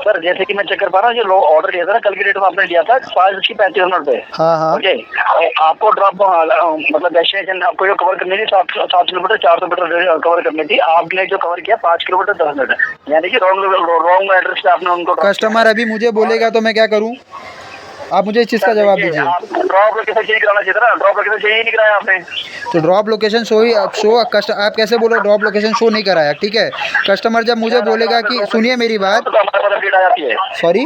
Sir जैसे कि मैं चेक कर पा रहा हूँ, जो ऑर्डर लिया था ना कल की डेट में आपने लिया था 5:35 पे। हाँ हाँ ओके, आपको ड्रॉप मतलब डेस्टिनेशन आपको जो कवर करनी थी 7 किलोमीटर 400 मीटर कवर करनी थी, आपने जो कवर किया 5 किलोमीटर 10 मिनट, यानी कि रॉन्ग एड्रेस पे आपने उनको कस्टमर अभी मुझे बोलेगा तो मैं क्या करूँ? आप मुझे इस चीज़ का जवाब दीजिए। आप ड्रॉप लोकेशन चेंज कराना चाहिए था ना, ड्रॉप लोकेशन चेंज ही नहीं कराया आपने। तो ड्रॉप लोकेशन आप कैसे बोलो ड्रॉप लोकेशन शो नहीं कराया? ठीक है, कस्टमर जब मुझे बोलेगा कि सुनिए मेरी बात, तो हमारे पास अपडेट आ जाती है, सॉरी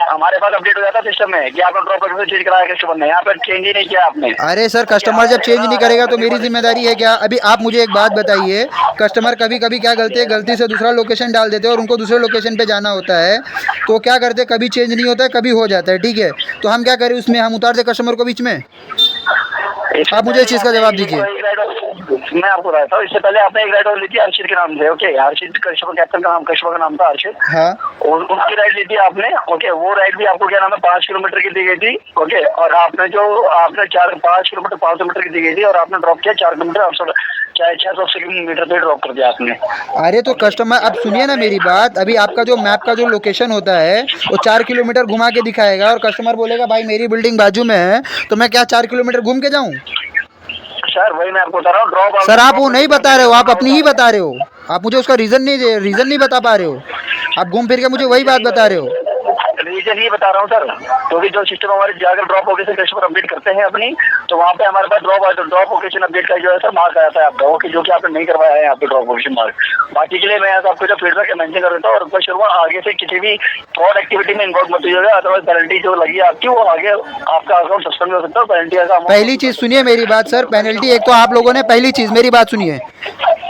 हमारे पास अपडेट हो जाता है सिस्टम में कि आपने ड्रॉप लोकेशन चेंज कराया कस्टमर ने, यहाँ पे चेंज ही नहीं किया आपने। अरे सर, कस्टमर जब चेंज नहीं करेगा तो मेरी जिम्मेदारी है क्या? अभी आप मुझे एक बात बताइए, कस्टमर कभी कभी क्या करते हैं, गलती से दूसरा लोकेशन डाल देते हैं और उनको दूसरे लोकेशन पे जाना होता है, तो क्या करते हैं, कभी चेंज नहीं होता है, कभी हो जाता है, ठीक है, तो हम क्या करें उसमें? हम उतार दें कस्टमर को बीच में? आप मुझे इस चीज़ का जवाब दीजिए। मैं आपको बताता हूँ, इससे पहले आपने एक राइड और ली थी हर्षित के नाम से। ओके, हर्षित कस्टमर कैप्टन का नाम, कस्टमर का नाम था हर्षित। हाँ, और उसकी राइड ली थी आपने। ओके, वो राइड भी आपको क्या नाम है 5 किलोमीटर की दी गई थी। ओके, और आपने 5 किलोमीटर 500 मीटर की दी गई थी और आपने ड्रॉप किया 4 किलोमीटर 680 मीटर पे ड्रॉप कर दिया आपने। अरे तो कस्टमर, अब सुनिए ना मेरी बात, अभी आपका जो मैप का जो लोकेशन होता है वो 4 किलोमीटर घुमा के दिखाएगा और कस्टमर बोलेगा भाई मेरी बिल्डिंग बाजू में है, तो मैं क्या 4 किलोमीटर घूम के जाऊँ? सर वही मैं आपको बता रहा हूँ, ड्रॉप सर आप वो नहीं बता रहे हो, आप अपनी ही बता रहे हो, आप मुझे उसका रीज़न नहीं बता पा रहे हो, आप घूम फिर के मुझे वही बात बता रहे हो। रीजन ही बता रहा हूँ सर, क्योंकि जो सिस्टम हमारे जाकर ड्रॉप लोकेशन कस्टमर अपडेट करते हैं अपनी, तो वहाँ पे हमारे पास ड्रॉप लोकेशन अपडेट का जो है सर मार्क आ जाता है आपका। ओके, जो कि आपने नहीं करवाया है यहाँ पे ड्रॉप लोकेशन मार्क। बाकी के लिए मैं आपको जो फीडबैक मेंशन कर देता हूँ और रिक्वेस्ट करूँगा आगे से किसी भी फ्रॉड एक्टिविटी में इन्वॉल्व मत होइएगा, अदरवाइज पेनल्टी जो लगी आपकी वो आगे आपका अकाउंट सस्पेंड हो सकता है। पेनल्टी का पहली चीज़ सुनिए मेरी बात सर, पेनल्टी एक तो आप लोगों ने, पहली चीज़ मेरी बात सुनिए,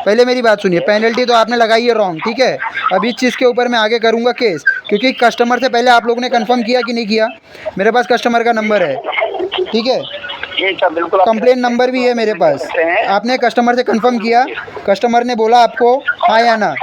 पहले मेरी बात सुनिए, पेनल्टी तो आपने लगाई है रॉन्ग, ठीक है। अब इस चीज़ के ऊपर मैं आगे करूँगा केस, क्योंकि कस्टमर से पहले आप लोगों ने कंफर्म किया कि नहीं किया? मेरे पास कस्टमर का नंबर है, ठीक है, कंप्लेन नंबर भी है मेरे पास। आपने कस्टमर से कंफर्म किया, कस्टमर ने बोला आपको हाँ या ना?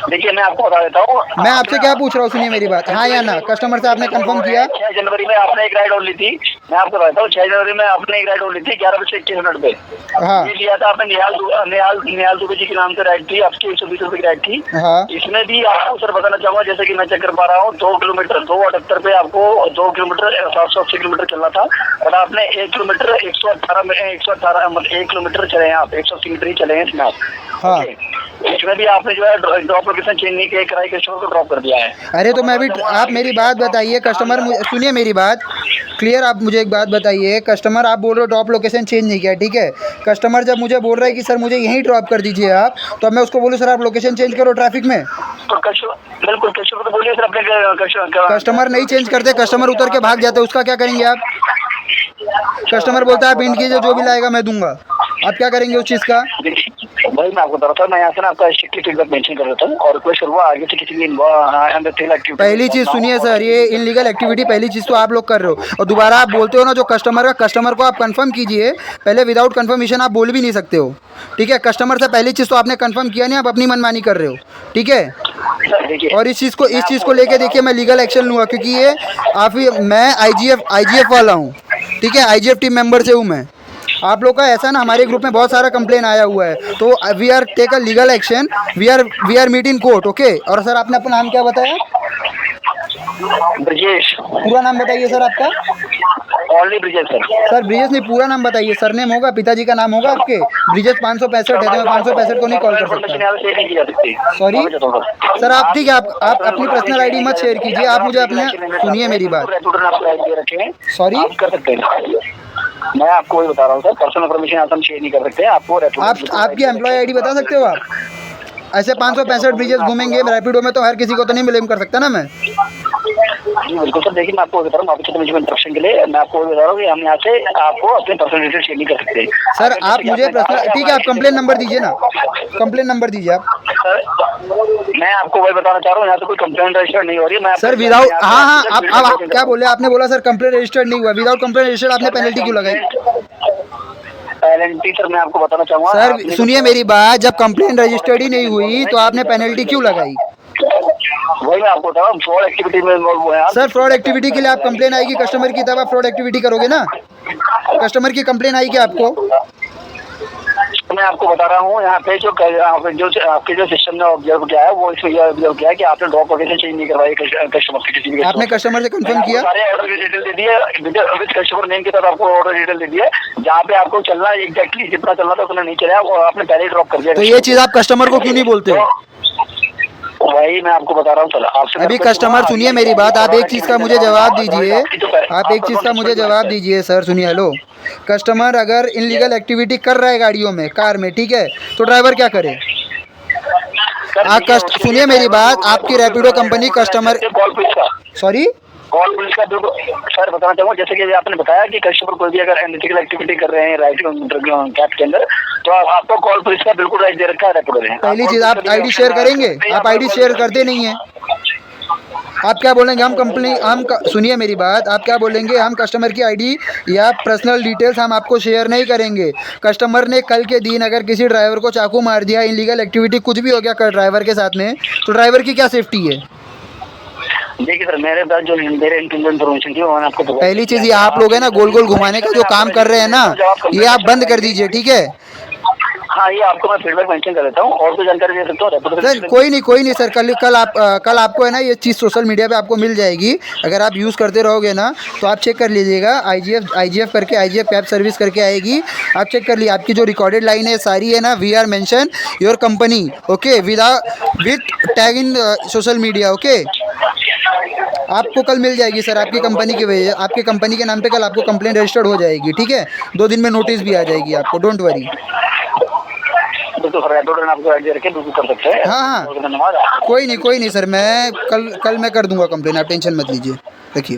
देखिए मैं आपको बता देता हूँ, मैं आपसे क्या पूछ रहा हूँ, सुनिए मेरी बात, हाँ या ना? कस्टमर से आपने कंफर्म किया? 6 जनवरी में आपने एक राइड और ली थी, मैं आपको बताता हूँ 6 जनवरी में आपने एक राइड और ली थी 11:21 पे। हाँ, ये लिया था आपने निहाल दुबे जी के नाम से राइड थी आपकी, 120 रुपए की राइड थी। हाँ, इसमें भी आपको सर बताना चाहूंगा, जैसे कि मैं चेक कर पा रहा हूँ 2 किलोमीटर 2:78 पे आपको 2 किलोमीटर 780 किलोमीटर चलना था और आपने 1 किलोमीटर 118 मतलब 1 किलोमीटर चले हैं आप, 180 मीटर ही चले हैं इसमें आप। हाँ। इसमें भी आपने जो है ड्रॉप लोकेशन चेंज नहीं किया, कराई कस्टमर को ड्रॉप कर दिया है। अरे तो मैं भी, आप मेरी बात बताइए, कस्टमर सुनिए मेरी बात क्लियर, आप मुझे एक बात बताइए, कस्टमर आप बोल रहे हो ड्रॉप लोकेशन चेंज नहीं किया, ठीक है, कस्टमर जब मुझे बोल रहा है कि सर मुझे यहीं ड्रॉप कर दीजिए आप, तो अब मैं उसको बोलूँ सर आप लोकेशन चेंज करो ट्रैफिक में? तो बिल्कुल कस्टमर को बोलिए सर अपने कस्टमर नहीं चेंज करते, कस्टमर उतर के भाग जाते, उसका क्या करेंगे आप? कस्टमर बोलता है आप इंड कीजिए, जो भी लाएगा मैं दूंगा, आप क्या करेंगे उस चीज़ का? भाई मैं आपको बता रहा था, मैं यहाँ से ना आपका स्ट्रिक्टली फीडबैक मेंशन कर देता हूँ और रिक्वेस्ट करूँगा आगे से किसी भी पहली चीज़ सुनिए सर, ये इनलीगल एक्टिविटी पहली चीज़ तो आप लोग कर रहे हो, और दोबारा आप बोलते हो ना जो कस्टमर को आप कंफर्म कीजिए, पहले विदाउट कंफर्मेशन आप बोल भी नहीं सकते हो, ठीक है। कस्टमर से पहली चीज़ तो आपने कंफर्म किया नहीं, आप अपनी मनमानी कर रहे हो, ठीक है। और इस चीज़ को लेके देखिए मैं लीगल एक्शन लूँगा, क्योंकि ये मैं IGF वाला हूँ, ठीक है, IGF टीम मेंबर से हूँ मैं। आप लोग का ऐसा ना, हमारे ग्रुप में बहुत सारा कंप्लेन आया हुआ है, तो we are take a legal action, we are meet in court, okay. और सर आपने अपना नाम क्या बताया? ब्रिजेश। पूरा नाम बताइए सर आपका। Only Brijesh sir. Sir Brijesh नहीं, पूरा नाम बताइए, सरनेम होगा, पिताजी का नाम होगा आपके? ब्रिजेश 565 है, तो मैं 565 को नहीं कॉल कर सकता। सॉरी सर, आप ठीक है, आप अपनी पर्सनल आईडी मत शेयर कीजिए, आप मुझे अपने, सुनिए मेरी बात, सॉरी कर सकते हैं, मैं आपको वही बता रहा हूँ सर, पर्सनल इन्फॉर्मेशन आप शेयर नहीं कर सकते हैं। आपको आपकी एम्प्लॉय आईडी बता सकते हो आप? ऐसे 565 ब्रिजेस घूमेंगे रैपिडो में, तो हर किसी को तो नहीं ब्लेम कर सकता ना मैं। जी बिल्कुल सर, देखिए मैं आपको बता रहा हूँ, आपके इंस्ट्रक्शन के लिए मैं आपको बता रहा हूँ कि हम यहाँ से आपको अपने पर्सनल डिटेल्स शेयर नहीं कर सकते सर। आप मुझे पर्सनल, ठीक है, आप कंप्लेन नंबर दीजिए ना, कंप्लेन नंबर दीजिए आप। सर मैं आपको वही बताना चाह रहा हूँ, यहाँ से कोई कंप्लेंट रजिस्टर नहीं हो रही है। मैं सर विदाउट, हाँ आप क्या बोले? आपने बोला सर कंप्लेन रजिस्टर्ड नहीं हुआ, विदाउट कंप्लेन रजिस्टर्ड आपने पेनल्टी क्यों लगाई? पेनल्टी सर मैं आपको बताना चाहूँगा सर, सुनिए मेरी बात, जब कंप्लेन रजिस्टर्ड ही नहीं हुई तो आपने पेनल्टी क्यों लगाई? वही मैं आपको बता रहा हूँ, फ्रॉड एक्टिविटी में इन्वॉल्व हुए हैं सर। फ्रॉड एक्टिविटी के लिए आप कंप्लेन आएगी कस्टमर की, तब आप फ्रॉड एक्टिविटी करोगे ना? कस्टमर की कंप्लेन आएगी आपको, मैं आपको बता रहा हूँ यहाँ पे जो आपके जो सिस्टम ने ऑब्जर्व किया है वो इसमें ये ऑब्जर्व किया है कि आपने ड्रॉप लोकेशन चेंज नहीं करवाई कस्टमर से, किसी भी आपने कस्टमर से कंफर्म किया? सारे ऑर्डर की डिटेल दे दी है विद कस्टमर नेम के साथ, आपको ऑर्डर डिटेल दे दी है जहाँ पे आपको चलना है एग्जैक्टली जितना चलना था उतना नहीं चला और आपने पहले ही ड्रॉप कर दिया। तो ये चीज़ आप कस्टमर को क्यों नहीं बोलते हो? वही मैं आपको बता रहा हूँ सर। आपसे अभी कस्टमर सुनिए मेरी बात, आप एक चीज़ का मुझे जवाब दीजिए, आप एक चीज़ का मुझे जवाब दीजिए सर, सुनिए। हेलो, कस्टमर अगर इनलीगल एक्टिविटी कर रहा है गाड़ियों में, कार में, ठीक है, तो ड्राइवर क्या करे? सुनिए मेरी बात, आपकी Rapido company customer, sorry call police का बिल्कुल सर बताना चाहूँगा, जैसे कि आपने बताया कि कस्टमर कोई भी अगर अनएथिकल एक्टिविटी कर रहे हैं राइडिंग कैब के अंदर तो आपको कॉल पुलिस का बिल्कुल राइट दे रखा है रैपिडो ने। पहली चीज़, आप आईडी शेयर करेंगे? आप आईडी शेयर करते नहीं हैं। आप क्या बोलेंगे? सुनिए मेरी बात, आप क्या बोलेंगे? हम कस्टमर की आईडी या पर्सनल डिटेल्स हम आपको शेयर नहीं करेंगे। कस्टमर ने कल के दिन अगर किसी ड्राइवर को चाकू मार दिया, इनलीगल एक्टिविटी कुछ भी हो गया ड्राइवर के साथ में, तो ड्राइवर की क्या सेफ्टी है? देखिए सर, मेरे पास जो मेरे इन्फॉर्मेशन थी वो मैंने आपको पहली चीज़, ये आप लोग है ना गोल गोल घुमाने का जो काम कर रहे हैं ना, ये आप बंद कर दीजिए, ठीक है? हाँ, ये आपको मैं फीडबैक मेंशन कर देता हूँ और कोई जानकारी दे सकता हूँ सर? कोई नहीं सर, कल आपको है ना ये चीज़ सोशल मीडिया पे आपको मिल जाएगी। अगर आप यूज़ करते रहोगे ना तो आप चेक कर लीजिएगा, IGF करके, IGF कैब सर्विस करके आएगी, आप चेक कर लीजिए। आपकी जो रिकॉर्डेड लाइन है सारी है ना, we are mention your company, okay, with tag in social media, okay. आपको कल मिल जाएगी सर, आपकी कंपनी की वजह, आपकी कंपनी के नाम पे कल आपको कंप्लेंट रजिस्टर्ड हो जाएगी, ठीक है? 2 दिन में नोटिस भी आ जाएगी आपको, डोंट वरी। कर सकते हैं। हाँ, कोई नहीं सर, मैं कल मैं कर दूंगा कंप्लेन, आप टेंशन मत लीजिए, रखिए।